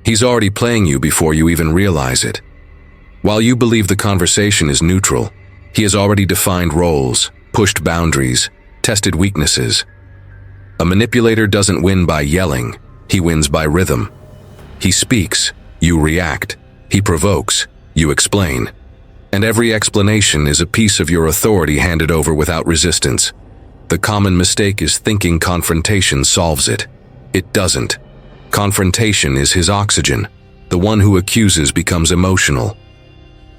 He's already playing you before you even realize it. While you believe the conversation is neutral, he has already defined roles, pushed boundaries, tested weaknesses. A manipulator doesn't win by yelling, he wins by rhythm. He speaks, you react. He provokes, you explain. And every explanation is a piece of your authority handed over without resistance. The common mistake is thinking confrontation solves it. It doesn't. Confrontation is his oxygen. The one who accuses becomes emotional.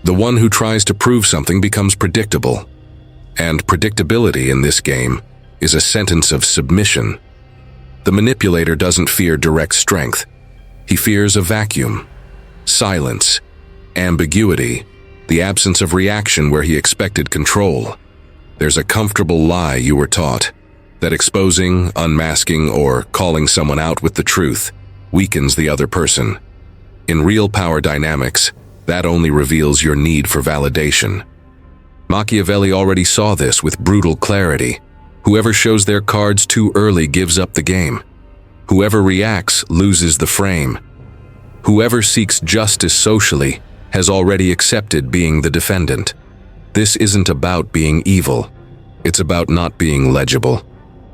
The one who tries to prove something becomes predictable. And predictability in this game is a sentence of submission. The manipulator doesn't fear direct strength. He fears a vacuum, silence, ambiguity, the absence of reaction where he expected control. There's a comfortable lie you were taught, that exposing, unmasking, or calling someone out with the truth weakens the other person. In real power dynamics, that only reveals your need for validation. Machiavelli already saw this with brutal clarity. Whoever shows their cards too early gives up the game. Whoever reacts loses the frame. Whoever seeks justice socially has already accepted being the defendant. This isn't about being evil. It's about not being legible.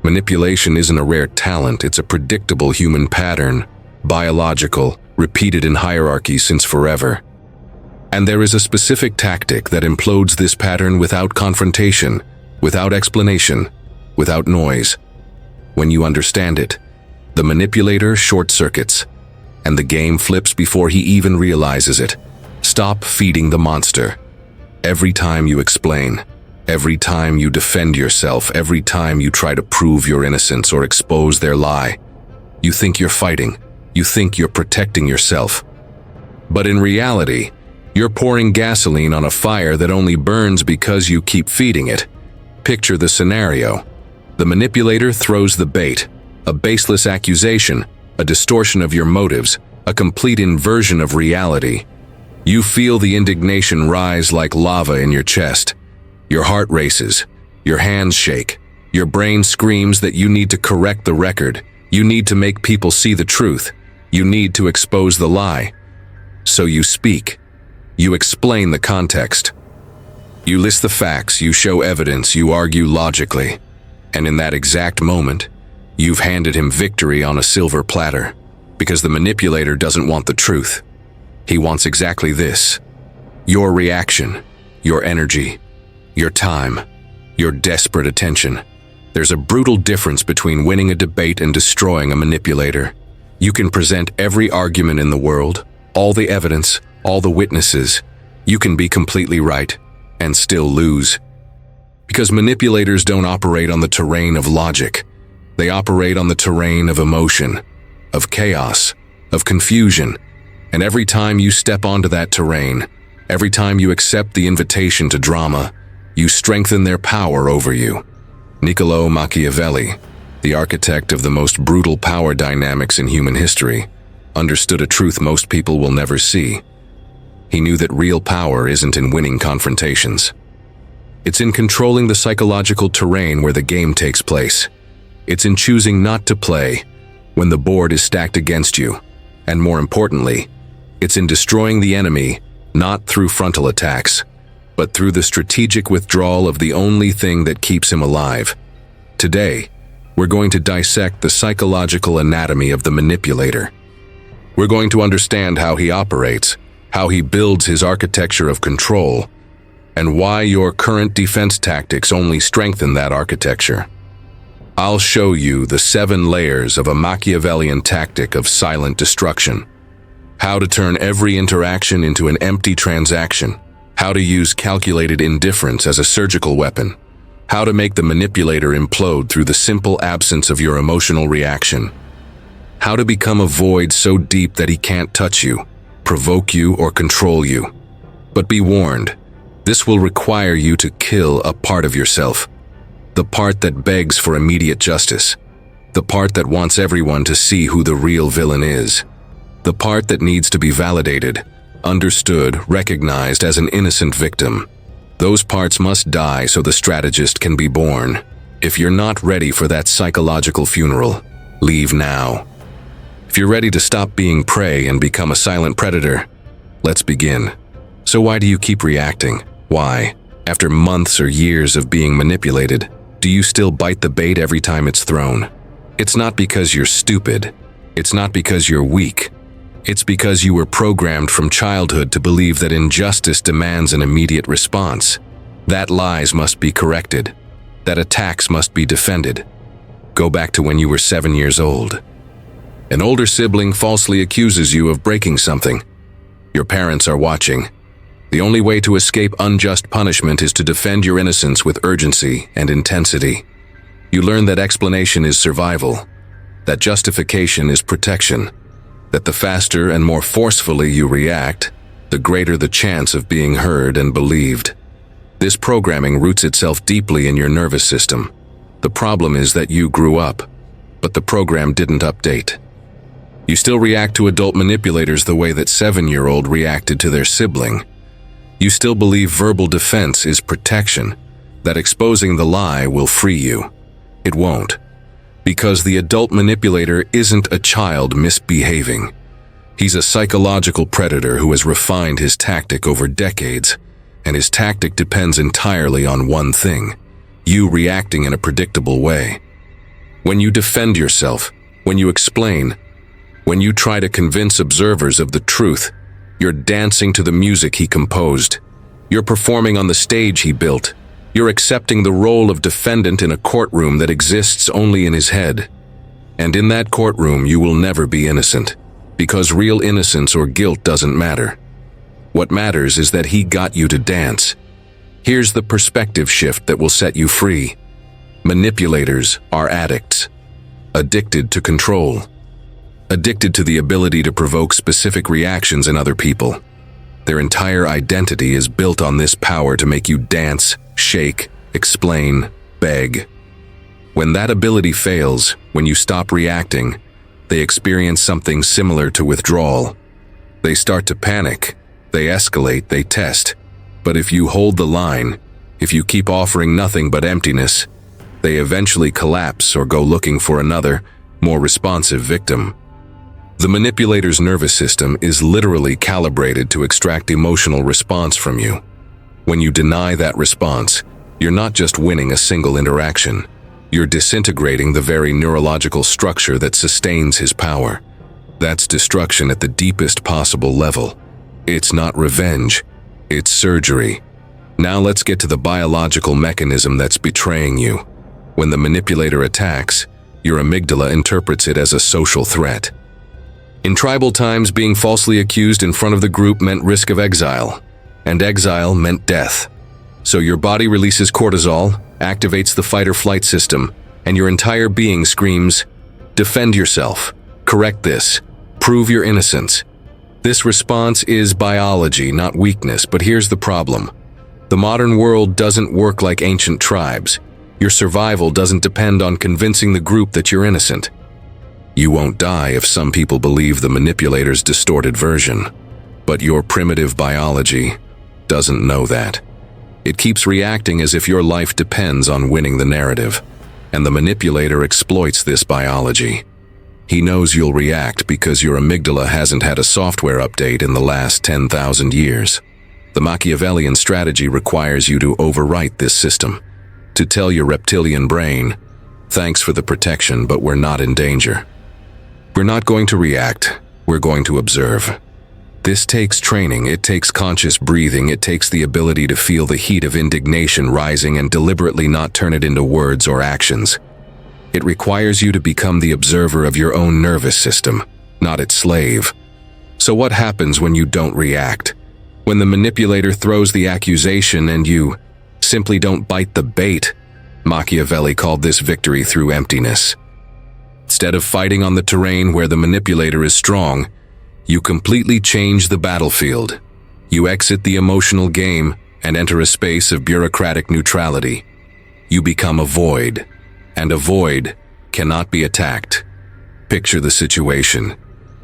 Manipulation isn't a rare talent, it's a predictable human pattern, biological, repeated in hierarchies since forever. And there is a specific tactic that implodes this pattern without confrontation, without explanation, without noise. When you understand it, the manipulator short-circuits, and the game flips before he even realizes it. Stop feeding the monster. Every time you explain, every time you defend yourself, every time you try to prove your innocence or expose their lie, you think you're fighting, you think you're protecting yourself. But in reality, you're pouring gasoline on a fire that only burns because you keep feeding it. Picture the scenario. The manipulator throws the bait, a baseless accusation, a distortion of your motives, a complete inversion of reality. You feel the indignation rise like lava in your chest. Your heart races, your hands shake, your brain screams that you need to correct the record, you need to make people see the truth, you need to expose the lie. So you speak. You explain the context. You list the facts, you show evidence, you argue logically. And in that exact moment, you've handed him victory on a silver platter, because the manipulator doesn't want the truth. He wants exactly this: your reaction, your energy, your time, your desperate attention. There's a brutal difference between winning a debate and destroying a manipulator. You can present every argument in the world, all the evidence, all the witnesses. You can be completely right and still lose. Because manipulators don't operate on the terrain of logic. They operate on the terrain of emotion, of chaos, of confusion. And every time you step onto that terrain, every time you accept the invitation to drama, you strengthen their power over you. Niccolo Machiavelli, the architect of the most brutal power dynamics in human history, understood a truth most people will never see. He knew that real power isn't in winning confrontations. It's in controlling the psychological terrain where the game takes place. It's in choosing not to play when the board is stacked against you. And more importantly, it's in destroying the enemy, not through frontal attacks, but through the strategic withdrawal of the only thing that keeps him alive. Today, we're going to dissect the psychological anatomy of the manipulator. We're going to understand how he operates, how he builds his architecture of control, and why your current defense tactics only strengthen that architecture. I'll show you the 7 layers of a Machiavellian tactic of silent destruction. How to turn every interaction into an empty transaction. How to use calculated indifference as a surgical weapon. How to make the manipulator implode through the simple absence of your emotional reaction. How to become a void so deep that he can't touch you, provoke you, or control you. But be warned, this will require you to kill a part of yourself. The part that begs for immediate justice. The part that wants everyone to see who the real villain is. The part that needs to be validated, understood, recognized as an innocent victim. Those parts must die so the strategist can be born. If you're not ready for that psychological funeral, leave now. If you're ready to stop being prey and become a silent predator, let's begin. So why do you keep reacting? Why, after months or years of being manipulated, do you still bite the bait every time it's thrown? It's not because you're stupid. It's not because you're weak. It's because you were programmed from childhood to believe that injustice demands an immediate response, that lies must be corrected, that attacks must be defended. Go back to when you were 7 years old. An older sibling falsely accuses you of breaking something. Your parents are watching. The only way to escape unjust punishment is to defend your innocence with urgency and intensity. You learn that explanation is survival, that justification is protection, that the faster and more forcefully you react, the greater the chance of being heard and believed. This programming roots itself deeply in your nervous system. The problem is that you grew up, but the program didn't update. You still react to adult manipulators the way that 7-year-old reacted to their sibling. You still believe verbal defense is protection, that exposing the lie will free you. It won't, because the adult manipulator isn't a child misbehaving. He's a psychological predator who has refined his tactic over decades, and his tactic depends entirely on one thing: you reacting in a predictable way. When you defend yourself, when you explain, when you try to convince observers of the truth, you're dancing to the music he composed. You're performing on the stage he built. You're accepting the role of defendant in a courtroom that exists only in his head. And in that courtroom, you will never be innocent, because real innocence or guilt doesn't matter. What matters is that he got you to dance. Here's the perspective shift that will set you free. Manipulators are addicts, addicted to control, addicted to the ability to provoke specific reactions in other people. Their entire identity is built on this power to make you dance, shake, explain, beg. When that ability fails, when you stop reacting, they experience something similar to withdrawal. They start to panic, they escalate, they test. But if you hold the line, if you keep offering nothing but emptiness, they eventually collapse or go looking for another, more responsive victim. The manipulator's nervous system is literally calibrated to extract emotional response from you. When you deny that response, you're not just winning a single interaction. You're disintegrating the very neurological structure that sustains his power. That's destruction at the deepest possible level. It's not revenge, it's surgery. Now let's get to the biological mechanism that's betraying you. When the manipulator attacks, your amygdala interprets it as a social threat. In tribal times, being falsely accused in front of the group meant risk of exile, and exile meant death. So your body releases cortisol, activates the fight-or-flight system, and your entire being screams, "Defend yourself, correct this, prove your innocence." This response is biology, not weakness, but here's the problem. The modern world doesn't work like ancient tribes. Your survival doesn't depend on convincing the group that you're innocent. You won't die if some people believe the manipulator's distorted version, but your primitive biology doesn't know that. It keeps reacting as if your life depends on winning the narrative, and the manipulator exploits this biology. He knows you'll react because your amygdala hasn't had a software update in the last 10,000 years. The Machiavellian strategy requires you to overwrite this system, to tell your reptilian brain, "Thanks for the protection, but we're not in danger." We're not going to react, we're going to observe. This takes training, it takes conscious breathing, it takes the ability to feel the heat of indignation rising and deliberately not turn it into words or actions. It requires you to become the observer of your own nervous system, not its slave. So what happens when you don't react? When the manipulator throws the accusation and you simply don't bite the bait? Machiavelli called this victory through emptiness. Instead of fighting on the terrain where the manipulator is strong, you completely change the battlefield. You exit the emotional game and enter a space of bureaucratic neutrality. You become a void, and a void cannot be attacked. Picture the situation.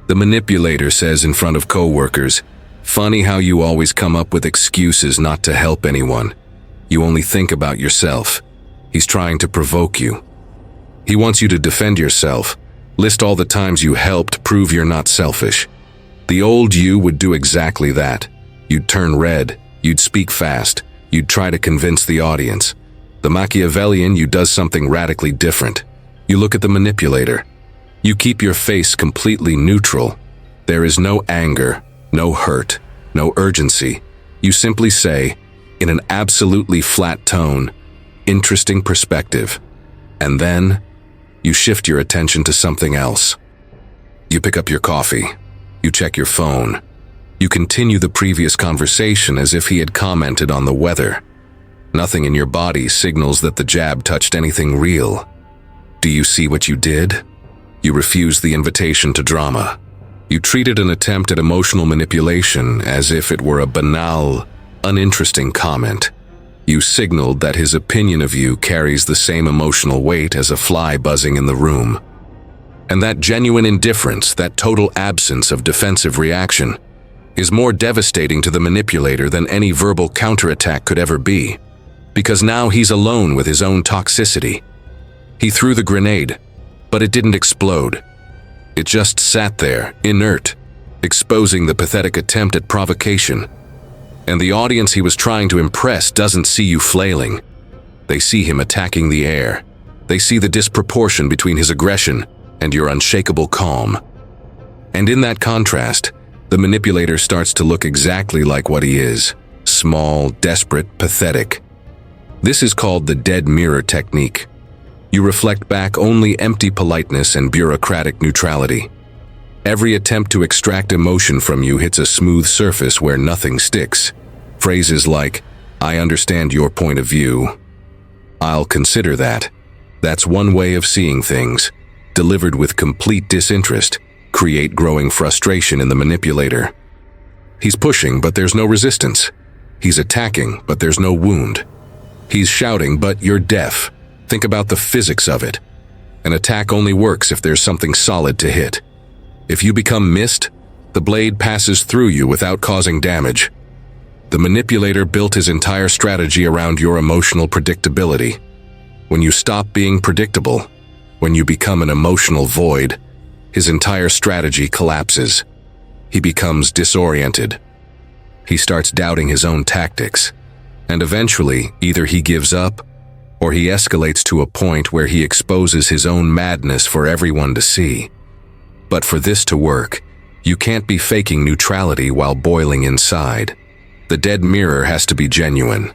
The manipulator says in front of coworkers, "Funny how you always come up with excuses not to help anyone. You only think about yourself." He's trying to provoke you. He wants you to defend yourself, List all the times you helped prove you're not selfish. The old you would do exactly that. You'd turn red, you'd speak fast, you'd try to convince the audience. The Machiavellian you does something radically different. You look at the manipulator. You keep your face completely neutral. There is no anger, no hurt, no urgency. You simply say, in an absolutely flat tone, interesting perspective. And then, you shift your attention to something else. You pick up your coffee. You check your phone. You continue the previous conversation as if he had commented on the weather. Nothing in your body signals that the jab touched anything real. Do you see what you did? You refused the invitation to drama. You treated an attempt at emotional manipulation as if it were a banal, uninteresting comment. You signaled that his opinion of you carries the same emotional weight as a fly buzzing in the room. And that genuine indifference, that total absence of defensive reaction, is more devastating to the manipulator than any verbal counterattack could ever be, because now he's alone with his own toxicity. He threw the grenade, but it didn't explode. It just sat there, inert, exposing the pathetic attempt at provocation. And the audience he was trying to impress doesn't see you flailing. They see him attacking the air. They see the disproportion between his aggression and your unshakable calm. And in that contrast, the manipulator starts to look exactly like what he is: small, desperate, pathetic. This is called the dead mirror technique. You reflect back only empty politeness and bureaucratic neutrality. Every attempt to extract emotion from you hits a smooth surface where nothing sticks. Phrases like, "I understand your point of view," "I'll consider that." That's one way of seeing things, delivered with complete disinterest, create growing frustration in the manipulator. He's pushing, but there's no resistance. He's attacking, but there's no wound. He's shouting, but you're deaf. Think about the physics of it. An attack only works if there's something solid to hit. If you become missed, the blade passes through you without causing damage. The manipulator built his entire strategy around your emotional predictability. When you stop being predictable, when you become an emotional void, his entire strategy collapses. He becomes disoriented. He starts doubting his own tactics. And eventually, either he gives up, or he escalates to a point where he exposes his own madness for everyone to see. But for this to work, you can't be faking neutrality while boiling inside. The dead mirror has to be genuine.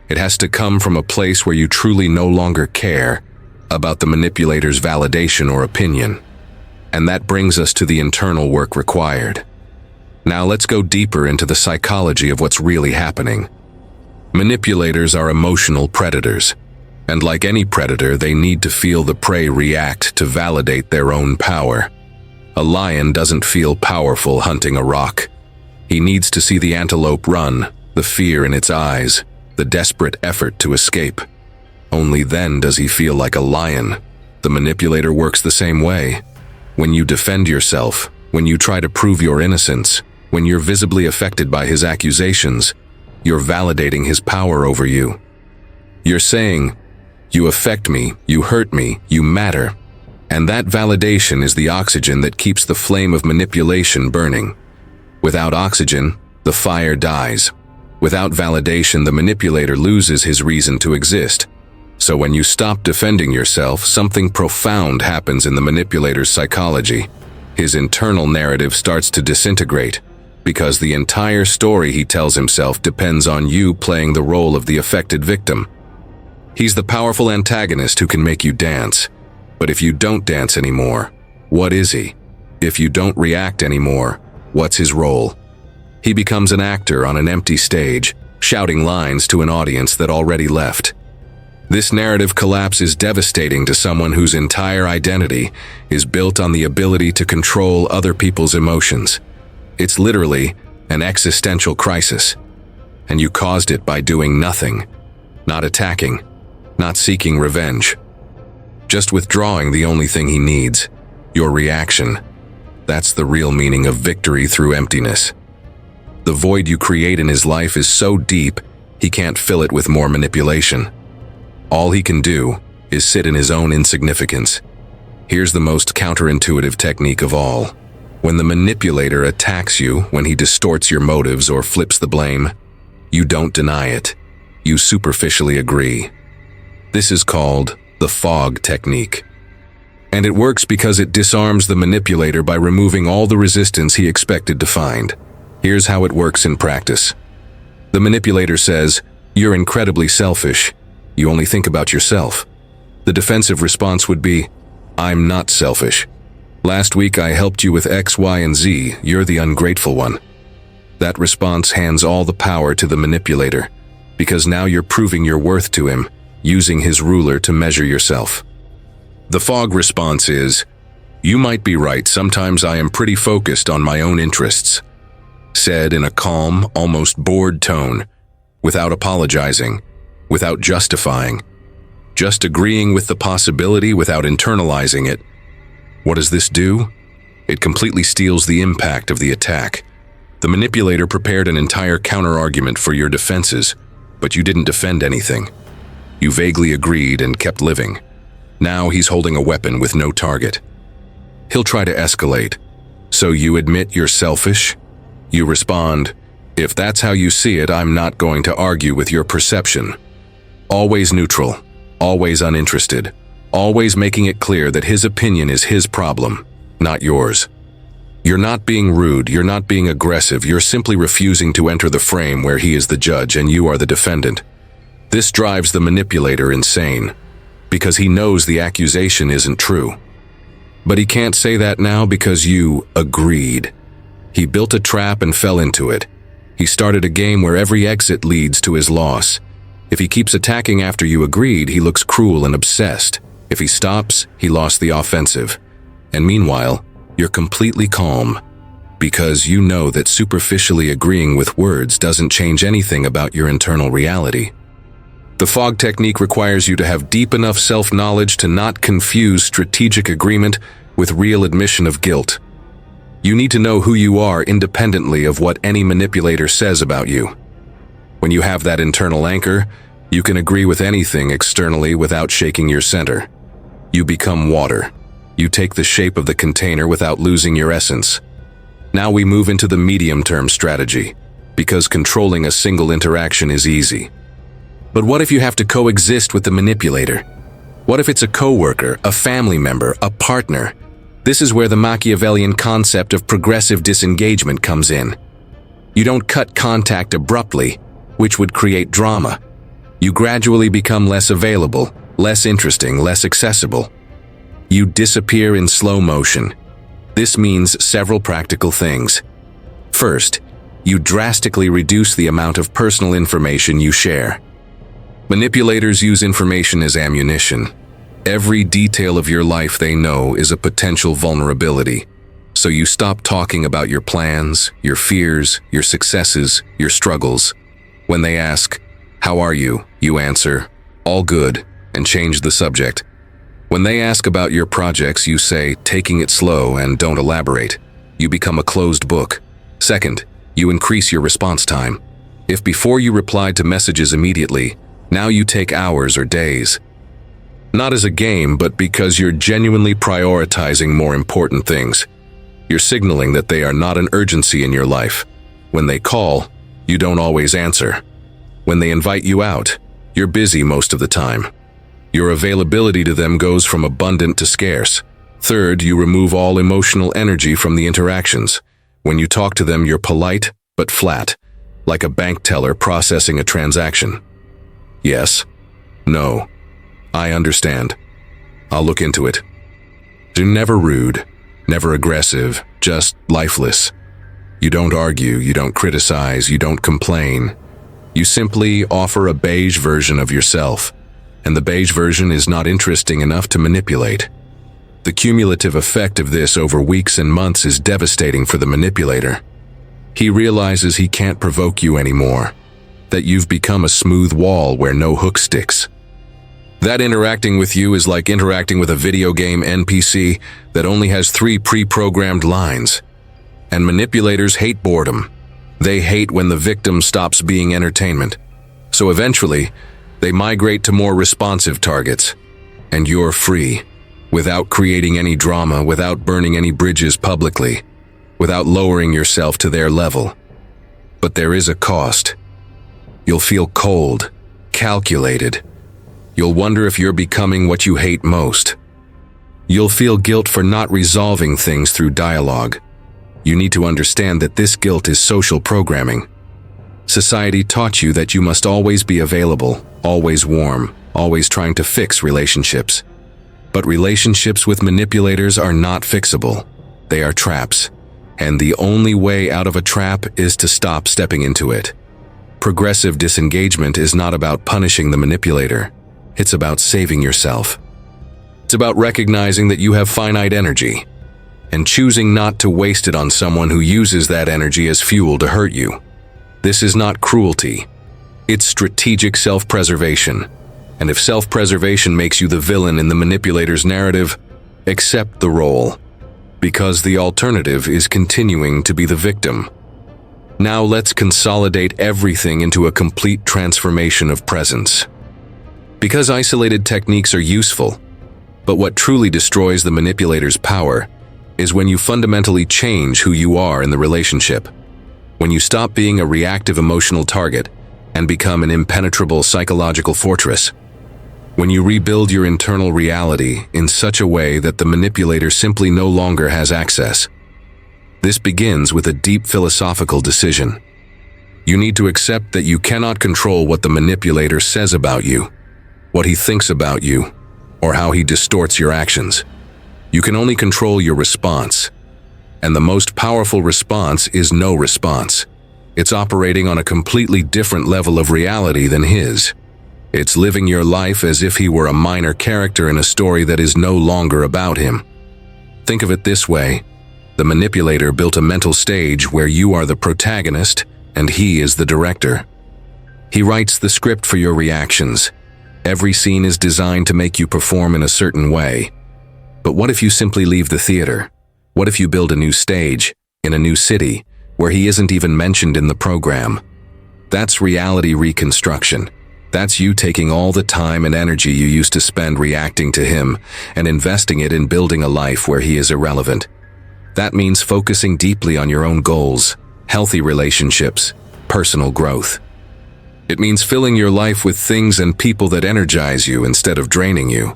It has to come from a place where you truly no longer care about the manipulator's validation or opinion. And that brings us to the internal work required. Now let's go deeper into the psychology of what's really happening. Manipulators are emotional predators. And like any predator, they need to feel the prey react to validate their own power. A lion doesn't feel powerful hunting a rock. He needs to see the antelope run, the fear in its eyes, the desperate effort to escape. Only then does he feel like a lion. The manipulator works the same way. When you defend yourself, when you try to prove your innocence, when you're visibly affected by his accusations, you're validating his power over you. You're saying, "You affect me, you hurt me, you matter." And that validation is the oxygen that keeps the flame of manipulation burning. Without oxygen, the fire dies. Without validation, the manipulator loses his reason to exist. So when you stop defending yourself, something profound happens in the manipulator's psychology. His internal narrative starts to disintegrate, because the entire story he tells himself depends on you playing the role of the affected victim. He's the powerful antagonist who can make you dance. But if you don't dance anymore, what is he? If you don't react anymore, what's his role? He becomes an actor on an empty stage, shouting lines to an audience that already left. This narrative collapse is devastating to someone whose entire identity is built on the ability to control other people's emotions. It's literally an existential crisis. And you caused it by doing nothing, not attacking, not seeking revenge. Just withdrawing the only thing he needs, your reaction. That's the real meaning of victory through emptiness. The void you create in his life is so deep, he can't fill it with more manipulation. All he can do is sit in his own insignificance. Here's the most counterintuitive technique of all. When the manipulator attacks you, when he distorts your motives or flips the blame, you don't deny it. You superficially agree. This is called the fog technique. And it works because it disarms the manipulator by removing all the resistance he expected to find. Here's how it works in practice. The manipulator says, "You're incredibly selfish. You only think about yourself." The defensive response would be, "I'm not selfish. Last week I helped you with X, Y, and Z. You're the ungrateful one." That response hands all the power to the manipulator, because now you're proving your worth to him, using his ruler to measure yourself. The fog response is, "You might be right, sometimes I am pretty focused on my own interests," said in a calm, almost bored tone, without apologizing, without justifying, just agreeing with the possibility without internalizing it. What does this do? It completely steals the impact of the attack. The manipulator prepared an entire counter-argument for your defenses, but you didn't defend anything. You vaguely agreed and kept living. Now he's holding a weapon with no target. He'll try to escalate. So you admit you're selfish? You respond, "If that's how you see it, I'm not going to argue with your perception." Always neutral, always uninterested, always making it clear that his opinion is his problem, not yours. You're not being rude, you're not being aggressive, you're simply refusing to enter the frame where he is the judge and you are the defendant. This drives the manipulator insane, because he knows the accusation isn't true. But he can't say that now because you agreed. He built a trap and fell into it. He started a game where every exit leads to his loss. If he keeps attacking after you agreed, he looks cruel and obsessed. If he stops, he lost the offensive. And meanwhile, you're completely calm, because you know that superficially agreeing with words doesn't change anything about your internal reality. The fog technique requires you to have deep enough self-knowledge to not confuse strategic agreement with real admission of guilt. You need to know who you are independently of what any manipulator says about you. When you have that internal anchor, you can agree with anything externally without shaking your center. You become water. You take the shape of the container without losing your essence. Now we move into the medium-term strategy, because controlling a single interaction is easy. But what if you have to coexist with the manipulator? What if it's a coworker, a family member, a partner? This is where the Machiavellian concept of progressive disengagement comes in. You don't cut contact abruptly, which would create drama. You gradually become less available, less interesting, less accessible. You disappear in slow motion. This means several practical things. First, you drastically reduce the amount of personal information you share. Manipulators use information as ammunition. Every detail of your life they know is a potential vulnerability. So you stop talking about your plans, your fears, your successes, your struggles. When they ask, "How are you?" you answer, "All good," and change the subject. When they ask about your projects, you say, "Taking it slow," and don't elaborate. You become a closed book. Second, you increase your response time. If before you replied to messages immediately, now you take hours or days. Not as a game, but because you're genuinely prioritizing more important things. You're signaling that they are not an urgency in your life. When they call, you don't always answer. When they invite you out, you're busy most of the time. Your availability to them goes from abundant to scarce. Third, you remove all emotional energy from the interactions. When you talk to them, you're polite but flat, like a bank teller processing a transaction. Yes. No. I understand. I'll look into it. You're never rude, never aggressive, just lifeless. You don't argue, you don't criticize, you don't complain. You simply offer a beige version of yourself, and the beige version is not interesting enough to manipulate. The cumulative effect of this over weeks and months is devastating for the manipulator. He realizes he can't provoke you anymore, that you've become a smooth wall where no hook sticks. That interacting with you is like interacting with a video game NPC that only has 3 pre-programmed lines. And manipulators hate boredom. They hate when the victim stops being entertainment. So eventually, they migrate to more responsive targets. And you're free. without creating any drama, without burning any bridges publicly, without lowering yourself to their level. But there is a cost. You'll feel cold, calculated. You'll wonder if you're becoming what you hate most. You'll feel guilt for not resolving things through dialogue. You need to understand that this guilt is social programming. Society taught you that you must always be available, always warm, always trying to fix relationships. But relationships with manipulators are not fixable. They are traps. And the only way out of a trap is to stop stepping into it. Progressive disengagement is not about punishing the manipulator. It's about saving yourself. It's about recognizing that you have finite energy and choosing not to waste it on someone who uses that energy as fuel to hurt you. This is not cruelty. It's strategic self-preservation. And if self-preservation makes you the villain in the manipulator's narrative, accept the role, because the alternative is continuing to be the victim. Now let's consolidate everything into a complete transformation of presence. Because isolated techniques are useful, but what truly destroys the manipulator's power is when you fundamentally change who you are in the relationship. When you stop being a reactive emotional target and become an impenetrable psychological fortress. When you rebuild your internal reality in such a way that the manipulator simply no longer has access. This begins with a deep philosophical decision. You need to accept that you cannot control what the manipulator says about you, what he thinks about you, or how he distorts your actions. You can only control your response. And the most powerful response is no response. It's operating on a completely different level of reality than his. It's living your life as if he were a minor character in a story that is no longer about him. Think of it this way. The manipulator built a mental stage where you are the protagonist and he is the director. He writes the script for your reactions. Every scene is designed to make you perform in a certain way. But what if you simply leave the theater? What if you build a new stage, in a new city, where he isn't even mentioned in the program? That's reality reconstruction. That's you taking all the time and energy you used to spend reacting to him and investing it in building a life where he is irrelevant. That means focusing deeply on your own goals, healthy relationships, personal growth. It means filling your life with things and people that energize you instead of draining you.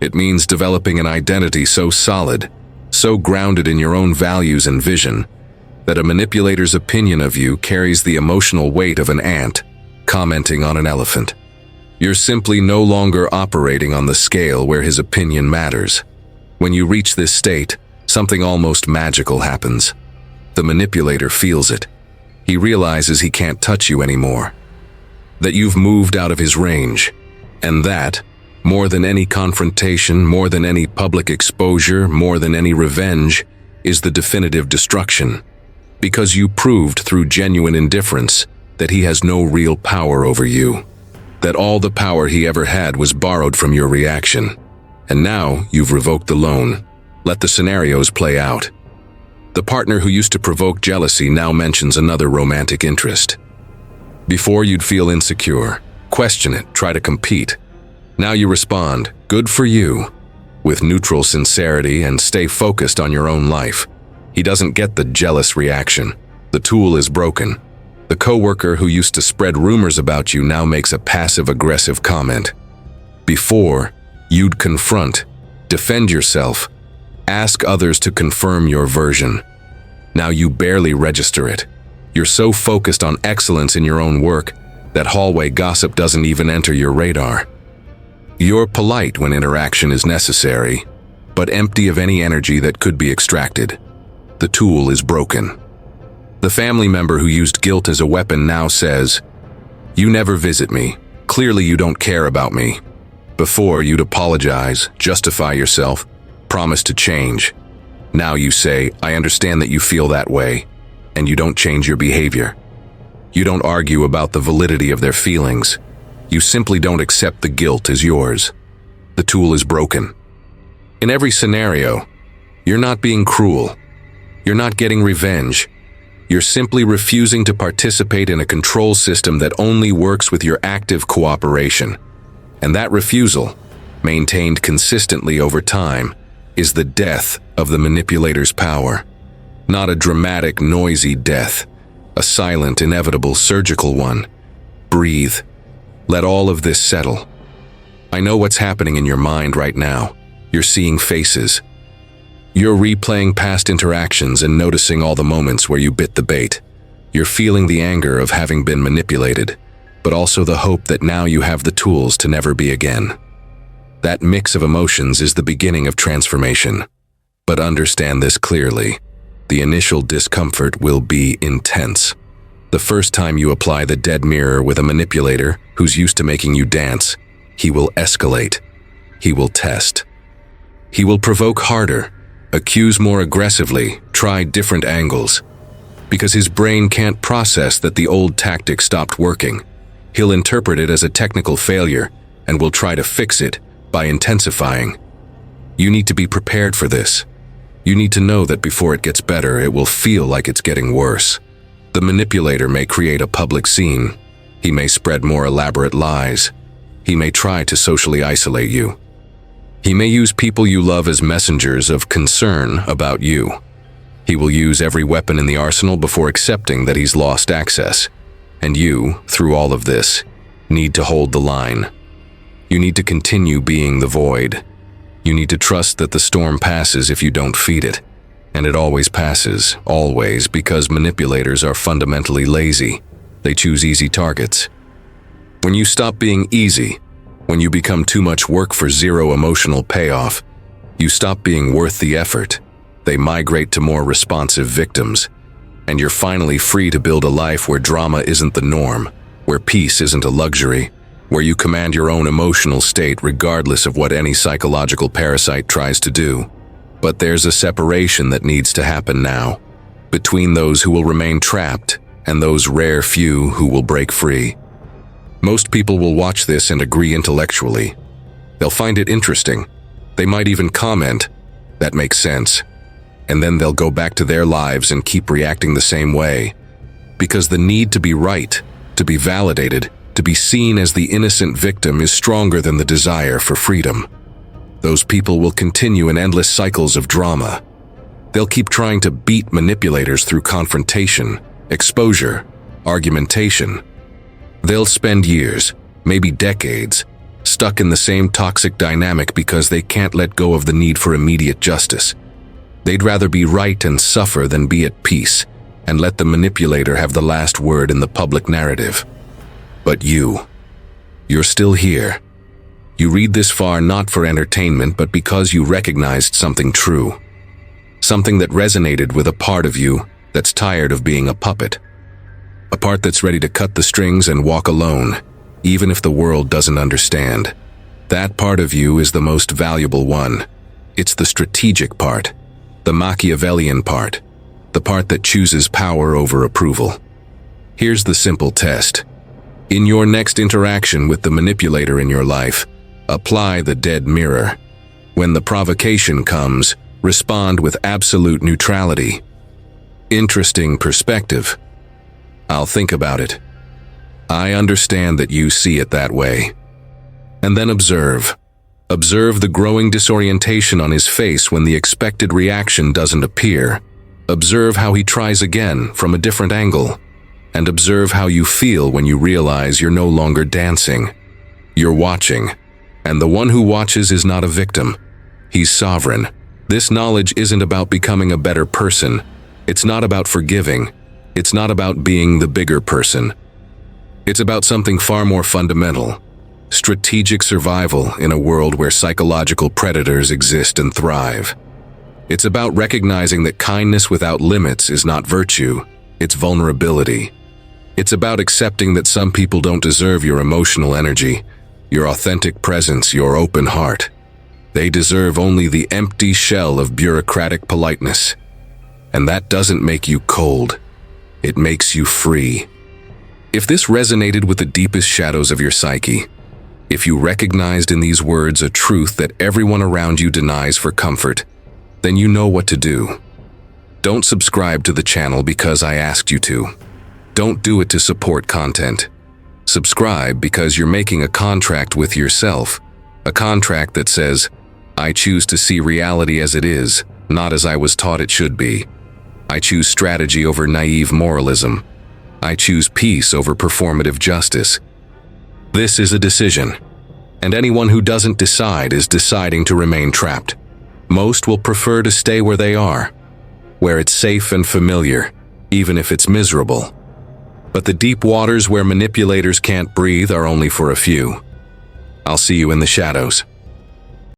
It means developing an identity so solid, so grounded in your own values and vision, that a manipulator's opinion of you carries the emotional weight of an ant commenting on an elephant. You're simply no longer operating on the scale where his opinion matters. When you reach this state, something almost magical happens. The manipulator feels it. He realizes he can't touch you anymore. That you've moved out of his range. And that, more than any confrontation, more than any public exposure, more than any revenge, is the definitive destruction. Because you proved through genuine indifference that he has no real power over you. That all the power he ever had was borrowed from your reaction. And now you've revoked the loan. Let the scenarios play out. The partner who used to provoke jealousy now mentions another romantic interest. Before you'd feel insecure, question it, try to compete. Now you respond, good for you, with neutral sincerity and stay focused on your own life. He doesn't get the jealous reaction. The tool is broken. The coworker who used to spread rumors about you now makes a passive-aggressive comment. Before, you'd confront, defend yourself, ask others to confirm your version. Now you barely register it. You're so focused on excellence in your own work that hallway gossip doesn't even enter your radar. You're polite when interaction is necessary, but empty of any energy that could be extracted. The tool is broken. The family member who used guilt as a weapon now says, "You never visit me. Clearly you don't care about me." Before, you'd apologize, justify yourself, promise to change. Now you say, "I understand that you feel that way," and you don't change your behavior. You don't argue about the validity of their feelings. You simply don't accept the guilt as yours. The tool is broken. In every scenario, you're not being cruel. You're not getting revenge. You're simply refusing to participate in a control system that only works with your active cooperation. And that refusal, maintained consistently over time, is the death of the manipulator's power. Not a dramatic, noisy death, a silent, inevitable, surgical one. Breathe. Let all of this settle. I know what's happening in your mind right now. You're seeing faces. You're replaying past interactions and noticing all the moments where you bit the bait. You're feeling the anger of having been manipulated, but also the hope that now you have the tools to never be again. That mix of emotions is the beginning of transformation. But understand this clearly. The initial discomfort will be intense. The first time you apply the dead mirror with a manipulator who's used to making you dance, he will escalate. He will test. He will provoke harder, accuse more aggressively, try different angles. Because his brain can't process that the old tactic stopped working, he'll interpret it as a technical failure and will try to fix it by intensifying. You need to be prepared for this. You need to know that before it gets better, it will feel like it's getting worse. The manipulator may create a public scene. He may spread more elaborate lies. He may try to socially isolate you. He may use people you love as messengers of concern about you. He will use every weapon in the arsenal before accepting that he's lost access. And you, through all of this, need to hold the line. You need to continue being the void. You need to trust that the storm passes if you don't feed it. And it always passes, always, because manipulators are fundamentally lazy. They choose easy targets. When you stop being easy, when you become too much work for zero emotional payoff, you stop being worth the effort. They migrate to more responsive victims. And you're finally free to build a life where drama isn't the norm, where peace isn't a luxury, where you command your own emotional state regardless of what any psychological parasite tries to do. But there's a separation that needs to happen now, between those who will remain trapped and those rare few who will break free. Most people will watch this and agree intellectually. They'll find it interesting. They might even comment, "That makes sense." And then they'll go back to their lives and keep reacting the same way. Because the need to be right, to be validated, to be seen as the innocent victim is stronger than the desire for freedom. Those people will continue in endless cycles of drama. They'll keep trying to beat manipulators through confrontation, exposure, argumentation. They'll spend years, maybe decades, stuck in the same toxic dynamic because they can't let go of the need for immediate justice. They'd rather be right and suffer than be at peace and let the manipulator have the last word in the public narrative. But you're still here. You read this far not for entertainment, but because you recognized something true. Something that resonated with a part of you that's tired of being a puppet. A part that's ready to cut the strings and walk alone, even if the world doesn't understand. That part of you is the most valuable one. It's the strategic part, the Machiavellian part, the part that chooses power over approval. Here's the simple test. In your next interaction with the manipulator in your life, apply the dead mirror. When the provocation comes, respond with absolute neutrality. Interesting perspective. I'll think about it. I understand that you see it that way. And then observe. Observe the growing disorientation on his face when the expected reaction doesn't appear. Observe how he tries again from a different angle. And observe how you feel when you realize you're no longer dancing. You're watching. And the one who watches is not a victim. He's sovereign. This knowledge isn't about becoming a better person. It's not about forgiving. It's not about being the bigger person. It's about something far more fundamental. Strategic survival in a world where psychological predators exist and thrive. It's about recognizing that kindness without limits is not virtue, it's vulnerability. It's about accepting that some people don't deserve your emotional energy, your authentic presence, your open heart. They deserve only the empty shell of bureaucratic politeness. And that doesn't make you cold. It makes you free. If this resonated with the deepest shadows of your psyche, if you recognized in these words a truth that everyone around you denies for comfort, then you know what to do. Don't subscribe to the channel because I asked you to. Don't do it to support content. Subscribe because you're making a contract with yourself A contract that says, I choose to see reality as it is, not as I was taught it should be. I choose strategy over naive moralism. I choose peace over performative justice. This is a decision, and anyone who doesn't decide is deciding to remain trapped. Most will prefer to stay where they are, where it's safe and familiar, even if it's miserable. But the deep waters where manipulators can't breathe are only for a few. I'll see you in the shadows.